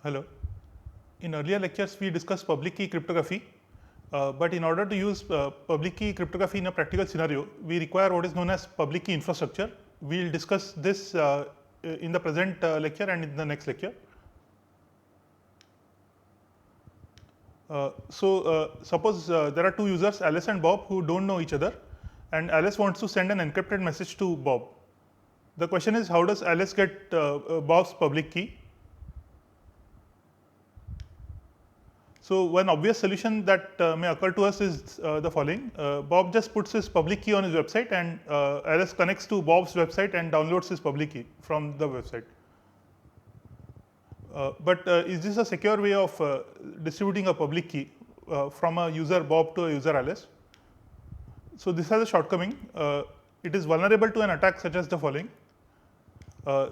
Hello. In earlier lectures, we discussed public key cryptography, but in order to use public key cryptography in a practical scenario, we require what is known as public key infrastructure. We will discuss this in the present lecture and in the next lecture. Suppose there are two users, Alice and Bob, who don't know each other, and Alice wants to send an encrypted message to Bob. The question is, how does Alice get Bob's public key? So, one obvious solution that may occur to us is the following. Bob just puts his public key on his website, and Alice connects to Bob's website and downloads his public key from the website. But is this a secure way of distributing a public key from a user Bob to a user Alice? So, this has a shortcoming. It is vulnerable to an attack such as the following.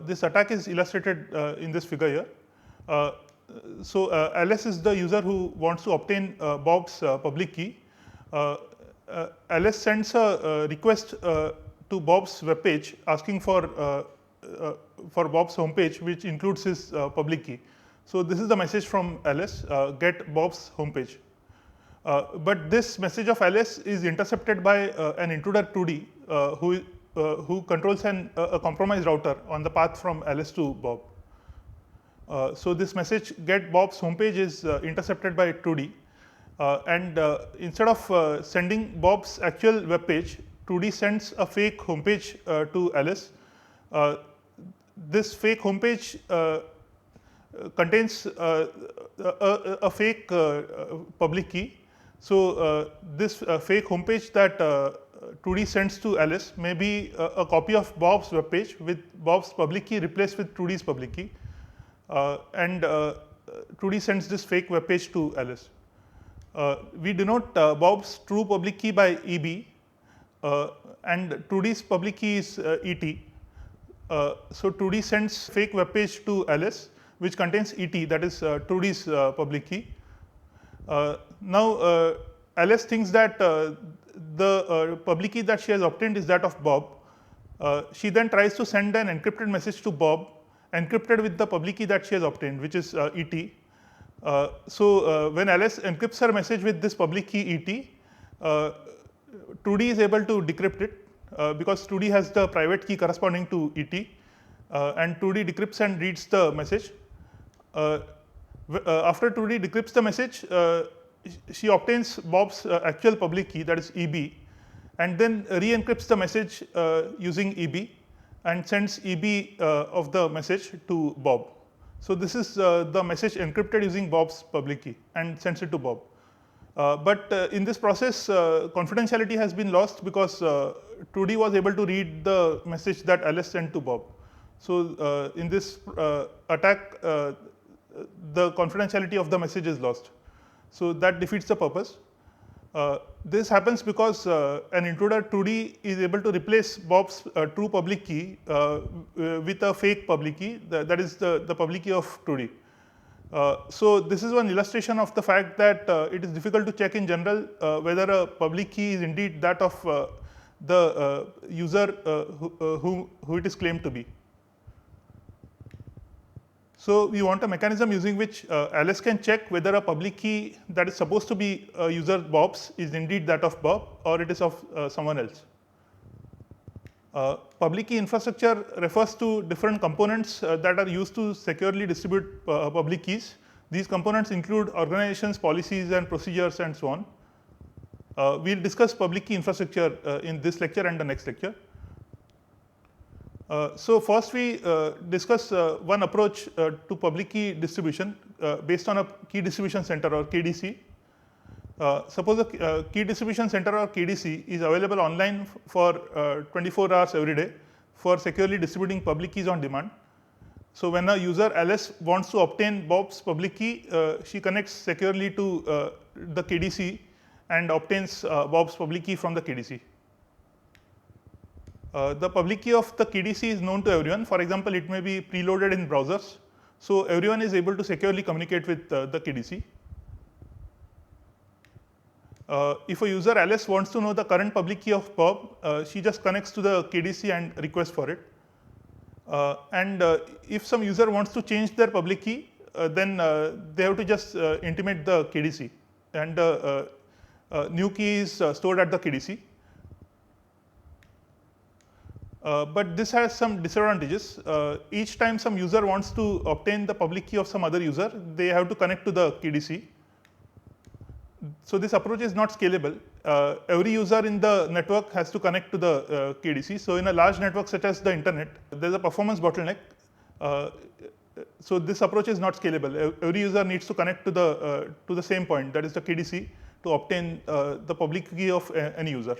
This attack is illustrated in this figure here. Alice is the user who wants to obtain Bob's public key. Alice sends a request to Bob's web page asking for Bob's homepage, which includes his public key. So, this is the message from Alice, get Bob's homepage. But this message of Alice is intercepted by an intruder 2D who controls a compromised router on the path from Alice to Bob. So, this message get Bob's homepage is intercepted by 2D, and instead of sending Bob's actual web page, 2D sends a fake homepage to Alice. This fake homepage contains a fake public key. So, this fake homepage that 2D sends to Alice may be a copy of Bob's web page with Bob's public key replaced with 2D's public key. And 2D sends this fake web page to Alice. We denote Bob's true public key by EB, and 2D's public key is ET. So, 2D sends fake web page to Alice, which contains ET, that is 2D's public key. Now, Alice thinks that the public key that she has obtained is that of Bob. She then tries to send an encrypted message to Bob, encrypted with the public key that she has obtained, which is ET. When Alice encrypts her message with this public key ET, 2D is able to decrypt it because 2D has the private key corresponding to ET, and 2D decrypts and reads the message. After 2D decrypts the message, she obtains Bob's actual public key, that is EB, and then re-encrypts the message using EB and sends EB of the message to Bob. So, this is the message encrypted using Bob's public key and sends it to Bob. But in this process, confidentiality has been lost because 2D was able to read the message that Alice sent to Bob. So, in this attack, the confidentiality of the message is lost. So, that defeats the purpose. This happens because an intruder 2D is able to replace Bob's true public key with a fake public key, that is the public key of 2D. So, this is one illustration of the fact that it is difficult to check in general whether a public key is indeed that of the user who it is claimed to be. So, we want a mechanism using which Alice can check whether a public key that is supposed to be user Bob's is indeed that of Bob or it is of someone else. Public key infrastructure refers to different components that are used to securely distribute public keys. These components include organizations, policies, and procedures, and so on. We will discuss public key infrastructure in this lecture and the next lecture. So, first we discuss one approach to public key distribution based on a key distribution center or KDC. Suppose a key distribution center or KDC is available online for 24 hours every day for securely distributing public keys on demand. So, when a user Alice wants to obtain Bob's public key, she connects securely to the KDC and obtains Bob's public key from the KDC. The public key of the KDC is known to everyone. For example, it may be preloaded in browsers. So, everyone is able to securely communicate with the KDC. If a user Alice wants to know the current public key of Bob, she just connects to the KDC and requests for it. And if some user wants to change their public key, then they have to just intimate the KDC, and the new key is stored at the KDC. But this has some disadvantages. Each time some user wants to obtain the public key of some other user, they have to connect to the KDC. So this approach is not scalable. Every user in the network has to connect to the KDC. So in a large network such as the internet, there's a performance bottleneck. So this approach is not scalable. Every user needs to connect to the same point, that is the KDC, to obtain the public key of any user.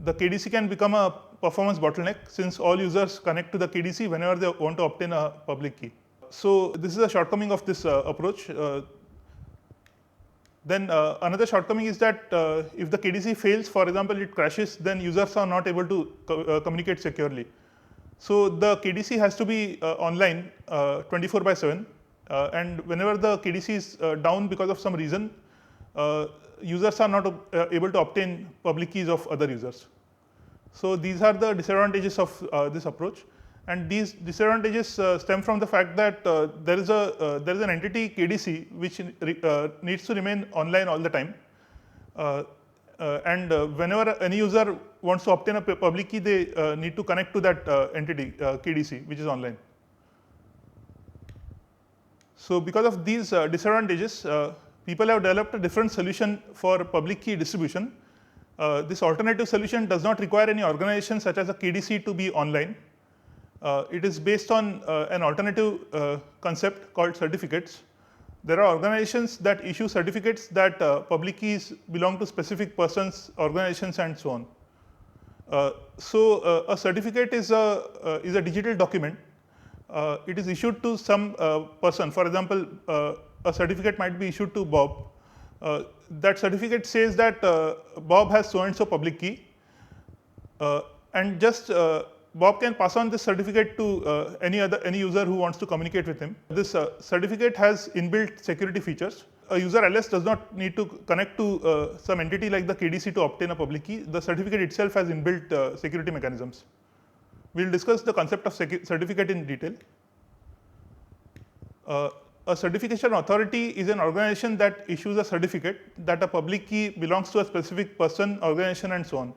The KDC can become a performance bottleneck since all users connect to the KDC whenever they want to obtain a public key. So this is a shortcoming of this approach. Then another shortcoming is that if the KDC fails, for example, it crashes, then users are not able to communicate securely. So the KDC has to be online 24/7, and whenever the KDC is down because of some reason, users are not able to obtain public keys of other users. So these are the disadvantages of this approach, and these disadvantages stem from the fact that there is an entity KDC which needs to remain online all the time, and whenever any user wants to obtain a public key, they need to connect to that entity KDC which is online. So because of these disadvantages, people have developed a different solution for public key distribution. This alternative solution does not require any organization such as a KDC to be online. It is based on an alternative concept called certificates. There are organizations that issue certificates that public keys belong to specific persons, organizations, and so on. So a certificate is a digital document. It is issued to some person. For example, a certificate might be issued to Bob. That certificate says that Bob has so and so public key, and just Bob can pass on this certificate to any user who wants to communicate with him. This certificate has inbuilt security features. A user LS does not need to connect to some entity like the KDC to obtain a public key. The certificate itself has inbuilt security mechanisms. We'll discuss the concept of certificate in detail. A certification authority is an organization that issues a certificate that a public key belongs to a specific person, organization, and so on.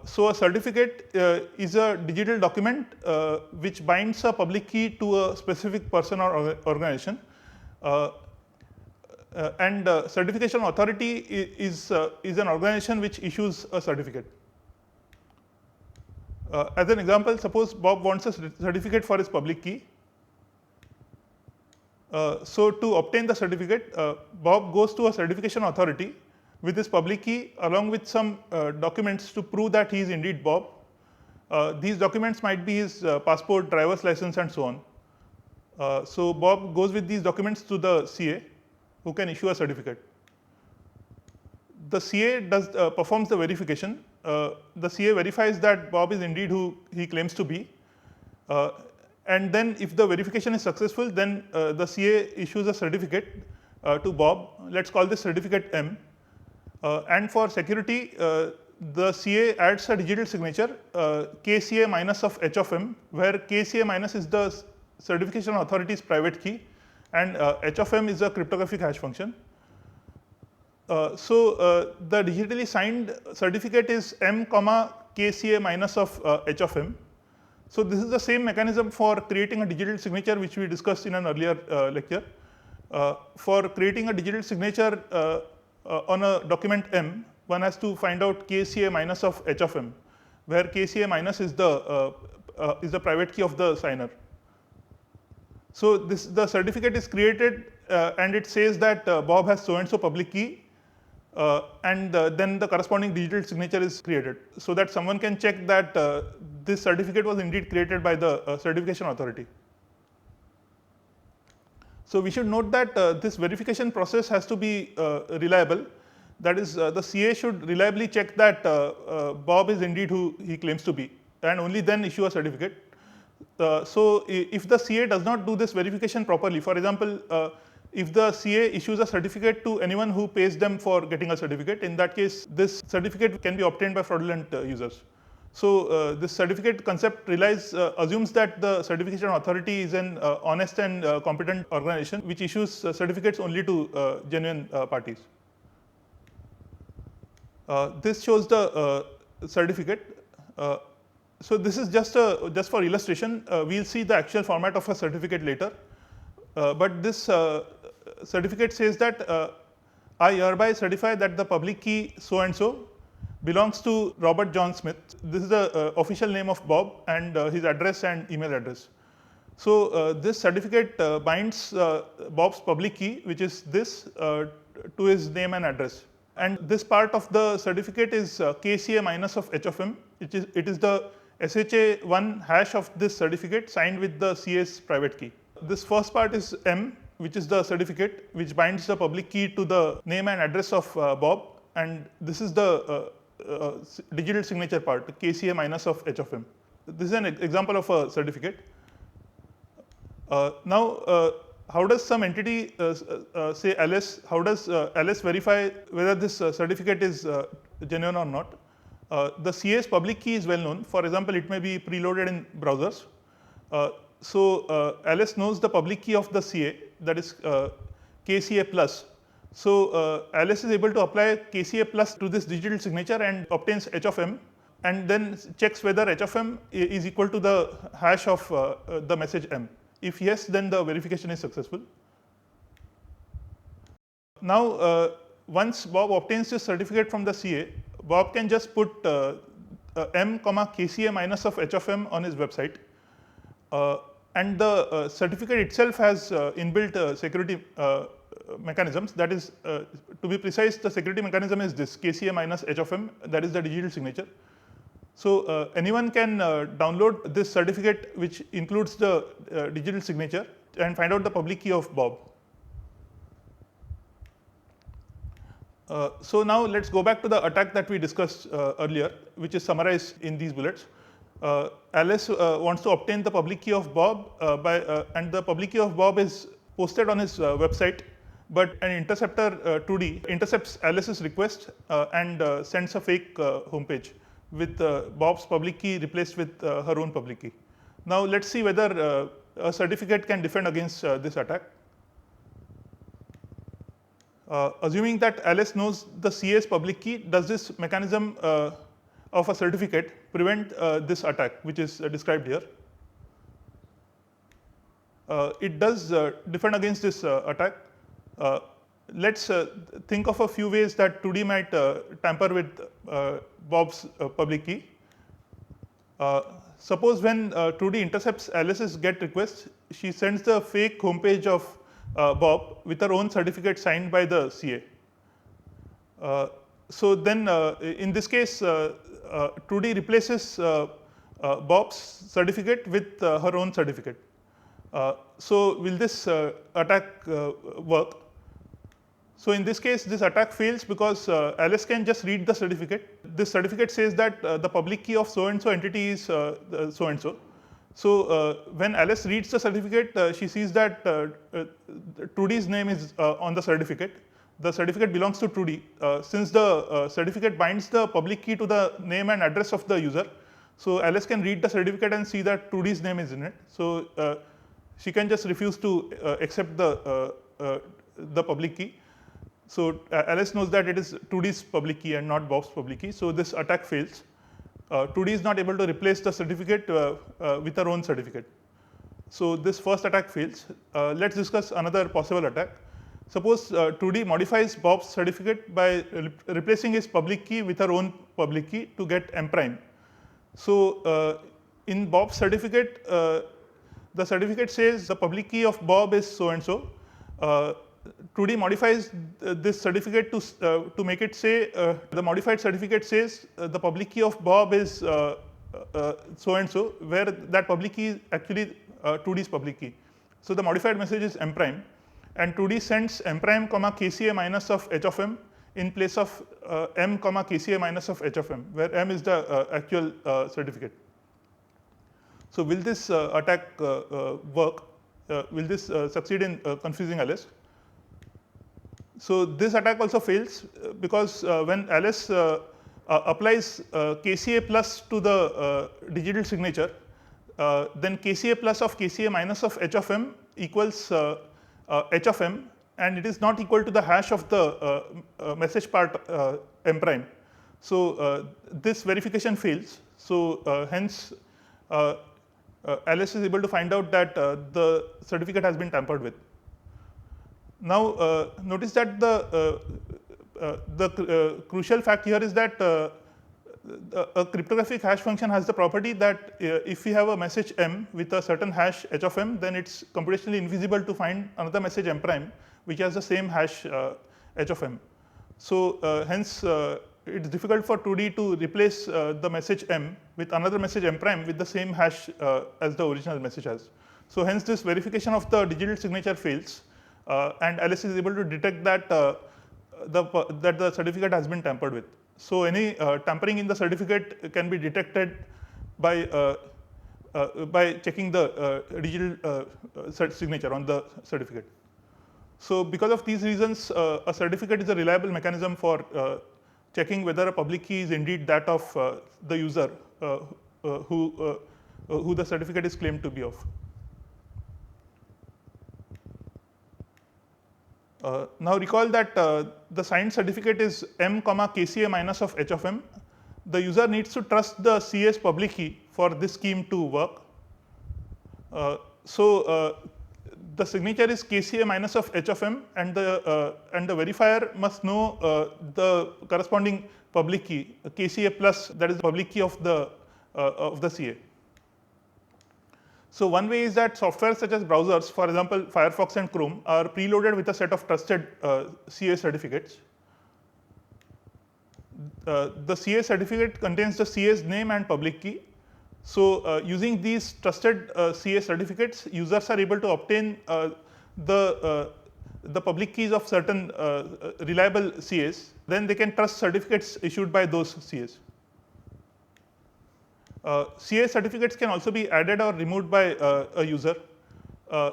So a certificate is a digital document which binds a public key to a specific person or organization. And certification authority is an organization which issues a certificate. As an example, suppose Bob wants a certificate for his public key. So to obtain the certificate, Bob goes to a certification authority with his public key along with some documents to prove that he is indeed Bob. These documents might be his passport, driver's license, and so on. So Bob goes with these documents to the CA, who can issue a certificate. The CA performs the verification. The CA verifies that Bob is indeed who he claims to be. And then if the verification is successful, then the CA issues a certificate to Bob. Let's call this certificate M. And for security, the CA adds a digital signature, KCA minus of H of M, where KCA minus is the certification authority's private key, and H of M is a cryptographic hash function. So the digitally signed certificate is M, KCA minus of H of M. So this is the same mechanism for creating a digital signature which we discussed in an earlier lecture. For creating a digital signature on a document M, one has to find out KCA minus of H of M, where KCA minus is the private key of the signer. So the certificate is created and it says that Bob has so and so public key, and then the corresponding digital signature is created, so that someone can check that this certificate was indeed created by the certification authority. So we should note that this verification process has to be reliable. That is, the CA should reliably check that Bob is indeed who he claims to be, and only then issue a certificate. So if the CA does not do this verification properly, for example, if the CA issues a certificate to anyone who pays them for getting a certificate, in that case, this certificate can be obtained by fraudulent users. So this certificate concept assumes that the certification authority is an honest and competent organization which issues certificates only to genuine parties. This shows the certificate. So this is just for illustration. We'll see the actual format of a certificate later. But this certificate says that I hereby certify that the public key so and so belongs to Robert John Smith. This is the official name of Bob and his address and email address. So this certificate binds Bob's public key, which is this, to his name and address. And this part of the certificate is KCA minus of H of M. It is the SHA-1 hash of this certificate signed with the CA's private key. This first part is M, which is the certificate which binds the public key to the name and address of Bob, and this is the digital signature part, KCA minus of H of M. This is an example of a certificate. Now, how does some entity, say LS, how does LS verify whether this certificate is genuine or not? The CA's public key is well known. For example, it may be preloaded in browsers. So LS knows the public key of the CA, that is KCA plus. So LS is able to apply KCA plus to this digital signature and obtains H of M, and then checks whether H of M is equal to the hash of the message M. If yes, then the verification is successful. Now, once Bob obtains this certificate from the CA, Bob can just put M, KCA minus of H of M on his website. And the certificate itself has inbuilt security mechanisms. That is, to be precise, the security mechanism is this KCA minus H of M, that is the digital signature. So anyone can download this certificate, which includes the digital signature, and find out the public key of Bob. So now let's go back to the attack that we discussed earlier, which is summarized in these bullets. Alice wants to obtain the public key of Bob and the public key of Bob is posted on his website, but an interceptor 2D intercepts Alice's request and sends a fake homepage with Bob's public key replaced with her own public key. Now let's see whether a certificate can defend against this attack. Assuming that Alice knows the CA's public key, does this mechanism of a certificate prevent this attack, which is described here? It does defend against this attack. Let's think of a few ways that 2D might tamper with Bob's public key. Suppose when 2D intercepts Alice's GET request, she sends the fake homepage of Bob with her own certificate signed by the CA. So then, in this case, 2D replaces Bob's certificate with her own certificate. So will this attack work? So in this case, this attack fails because Alice can just read the certificate. This certificate says that the public key of so and so entity is so and so. So when Alice reads the certificate, she sees that 2D's name is on the certificate. The certificate belongs to 2D. Since the certificate binds the public key to the name and address of the user, so Alice can read the certificate and see that 2D's name is in it. So she can just refuse to accept the public key. So Alice knows that it is 2D's public key and not Bob's public key. So this attack fails. 2D is not able to replace the certificate with her own certificate. So this first attack fails. Let's discuss another possible attack. Suppose 2D modifies Bob's certificate by replacing his public key with her own public key to get M prime. So in Bob's certificate, the certificate says the public key of Bob is so and so. 2D modifies this certificate to make it say the modified certificate says the public key of Bob is so and so, where that public key is actually 2D's public key. So the modified message is M prime, and 2D sends M prime, KCA minus of H of M in place of M, KCA minus of H of M, where M is the actual certificate. So will this attack work? Will this succeed in confusing Alice? So this attack also fails because when Alice applies KCA plus to the digital signature, then KCA plus of KCA minus of h of m equals h of m, and it is not equal to the hash of the message part m prime. So this verification fails. So hence Alice is able to find out that the certificate has been tampered with. Now notice that the crucial fact here is that a cryptographic hash function has the property that if we have a message m with a certain hash h of m, then it's computationally infeasible to find another message m prime which has the same hash h of m. So hence it's difficult for 2D to replace the message m with another message m prime with the same hash as the original message has. So hence this verification of the digital signature fails, and Alice is able to detect that the certificate has been tampered with. So any tampering in the certificate can be detected by checking the digital signature on the certificate. So because of these reasons, a certificate is a reliable mechanism for checking whether a public key is indeed that of the user who the certificate is claimed to be of. Now recall that the signed certificate is m comma KCA minus of h of m. The user needs to trust the CA's public key for this scheme to work. So the signature is KCA minus of h of m, and the verifier must know the corresponding public key, KCA plus, that is the public key of the CA. So one way is that software such as browsers, for example Firefox and Chrome, are preloaded with a set of trusted CA certificates. The CA certificate contains the CA's name and public key. So using these trusted CA certificates, users are able to obtain the public keys of certain reliable CAs. Then they can trust certificates issued by those CAs. CA certificates can also be added or removed by a user.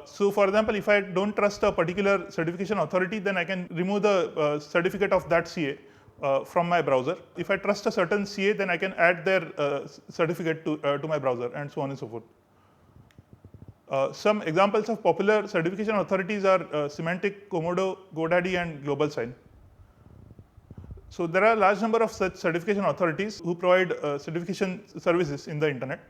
So for example, if I don't trust a particular certification authority, then I can remove the certificate of that CA from my browser. If I trust a certain CA, then I can add their certificate to my browser, and so on and so forth. Some examples of popular certification authorities are Symantec, Comodo, GoDaddy, and GlobalSign. So there are a large number of such certification authorities who provide certification services in the internet.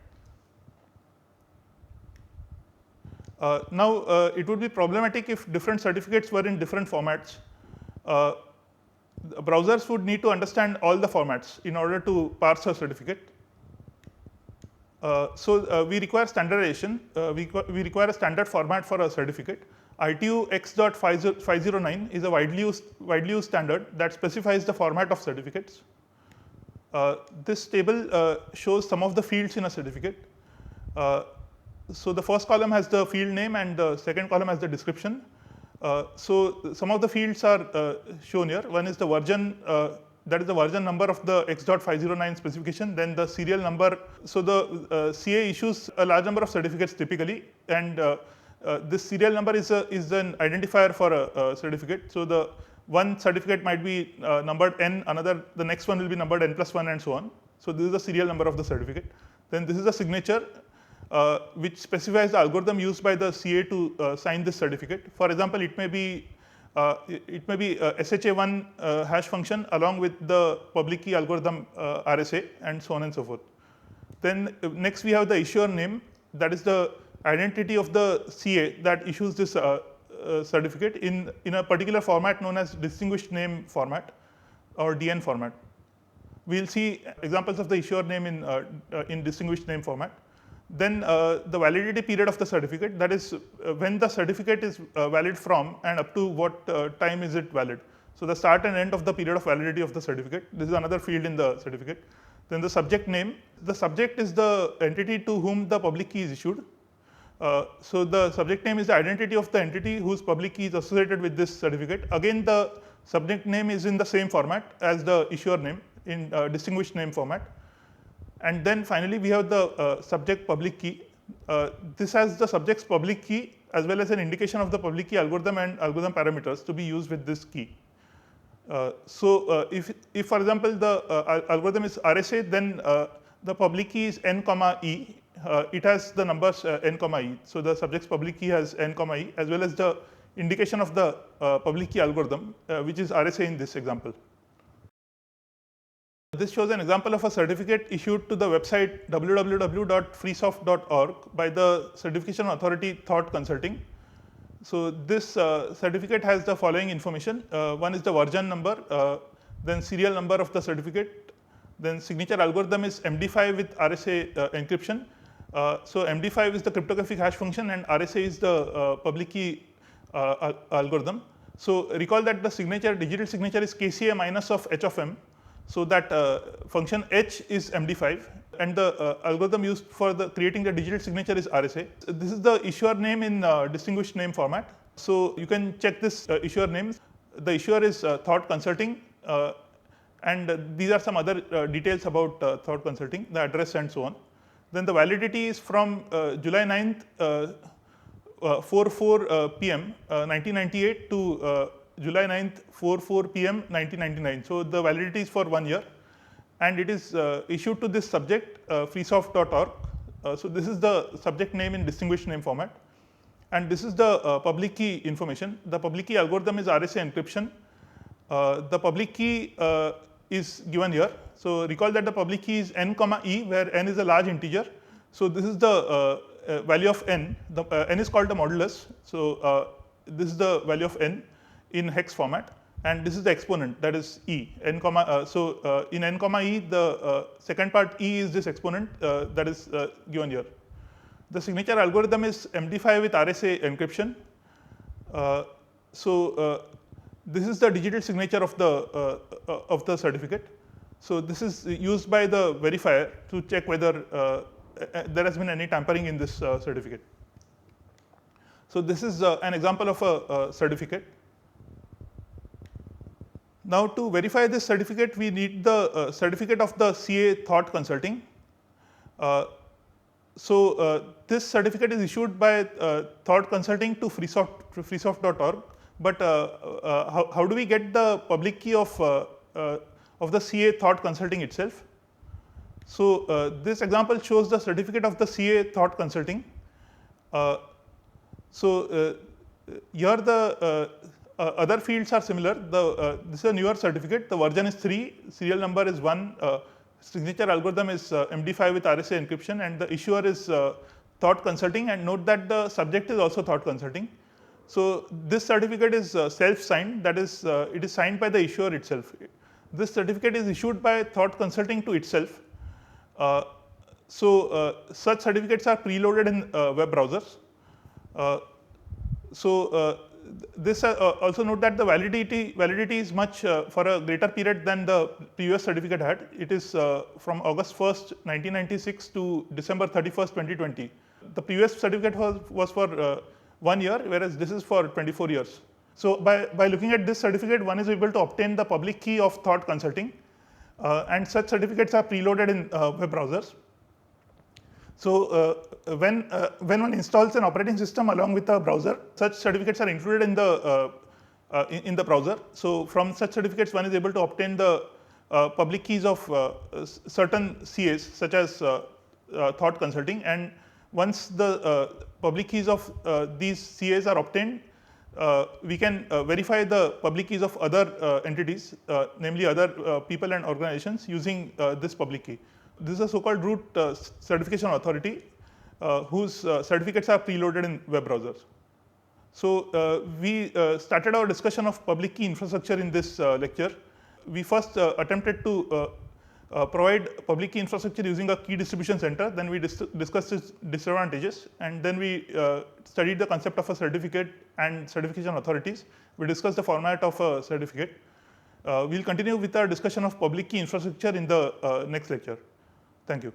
Now it would be problematic if different certificates were in different formats. Browsers would need to understand all the formats in order to parse a certificate. So we require standardization. We require a standard format for a certificate. ITU X.509 is a widely used standard that specifies the format of certificates. This table shows some of the fields in a certificate. So the first column has the field name, and the second column has the description. So some of the fields are shown here. One is the version, that is the version number of the X.509 specification, then the serial number. So the CA issues a large number of certificates typically, and this serial number is an identifier for a certificate. So the one certificate might be numbered n, the next one will be numbered n+1, and so on. So this is the serial number of the certificate. Then this is the signature, which specifies the algorithm used by the CA to sign this certificate. For example, it may be SHA-1 hash function along with the public key algorithm RSA, and so on and so forth. Then next we have the issuer name, that is the identity of the CA that issues this certificate in a particular format known as distinguished name format or DN format. We'll see examples of the issuer name in distinguished name format. Then the validity period of the certificate, that is when the certificate is valid from and up to what time is it valid. So the start and end of the period of validity of the certificate. This is another field in the certificate. Then the subject name. The subject is the entity to whom the public key is issued. So the subject name is the identity of the entity whose public key is associated with this certificate. Again, the subject name is in the same format as the issuer name, in distinguished name format. And then finally, we have the subject public key. This has the subject's public key as well as an indication of the public key algorithm and algorithm parameters to be used with this key. If for example the algorithm is RSA, then the public key is n comma e. It has the numbers n comma e. So the subject's public key has n comma e, as well as the indication of the public key algorithm, which is RSA in this example. This shows an example of a certificate issued to the website www.freesoft.org by the certification authority Thought Consulting. So this certificate has the following information. One is the version number, then serial number of the certificate, then signature algorithm is MD5 with RSA encryption. So MD5 is the cryptographic hash function and RSA is the public key algorithm. So recall that the signature, digital signature is KCA minus of h of m. So that function h is MD5, and the algorithm used for creating the digital signature is RSA. This is the issuer name in distinguished name format. So you can check this issuer names. The issuer is Thought Consulting, and these are some other details about Thought Consulting, the address and so on. Then the validity is from July 9th, 4:04 p.m. 1998 to July 9th, 4:04 p.m. 1999. So the validity is for 1 year, and it is issued to this subject, freesoft.org. So this is the subject name in distinguished name format, and this is the public key information. The public key algorithm is RSA encryption. The public key is given here. So recall that the public key is n comma e, where n is a large integer. So this is the value of n. The n is called the modulus. So this is the value of n in hex format, and this is the exponent, that is e. N comma, in n comma e, the second part e is this exponent that is given here. The signature algorithm is MD5 with RSA encryption. This is the digital signature of the certificate. So this is used by the verifier to check whether there has been any tampering in this certificate. So this is an example of a certificate. Now to verify this certificate, we need the certificate of the CA Thought Consulting. This certificate is issued by Thought Consulting to freesoft.org. But how do we get the public key of the CA Thought Consulting itself? So this example shows the certificate of the CA Thought Consulting. Here the other fields are similar. This is a newer certificate. The version is 3, serial number is 1, signature algorithm is MD5 with RSA encryption, and the issuer is Thought Consulting. And note that the subject is also Thought Consulting. So this certificate is self-signed. That is, it is signed by the issuer itself. This certificate is issued by Thought Consulting to itself. Such certificates are preloaded in web browsers. This also note that the validity is much for a greater period than the previous certificate had. It is from August 1st, 1996 to December 31st, 2020. The previous certificate was for 1 year, whereas this is for 24 years. So by looking at this certificate, one is able to obtain the public key of Thought Consulting, and such certificates are preloaded in web browsers. So when one installs an operating system along with a browser, such certificates are included in the browser. So from such certificates, one is able to obtain the public keys of certain CAs, such as Thought Consulting. And once the public keys of these CAs are obtained, we can verify the public keys of other entities, namely other people and organizations, using this public key. This is a so-called root certification authority whose certificates are preloaded in web browsers. So we started our discussion of public key infrastructure in this lecture. We first attempted to provide public key infrastructure using a key distribution center. Then we discussed its disadvantages, and then we studied the concept of a certificate and certification authorities. We discussed the format of a certificate. We'll continue with our discussion of public key infrastructure in the next lecture. Thank you.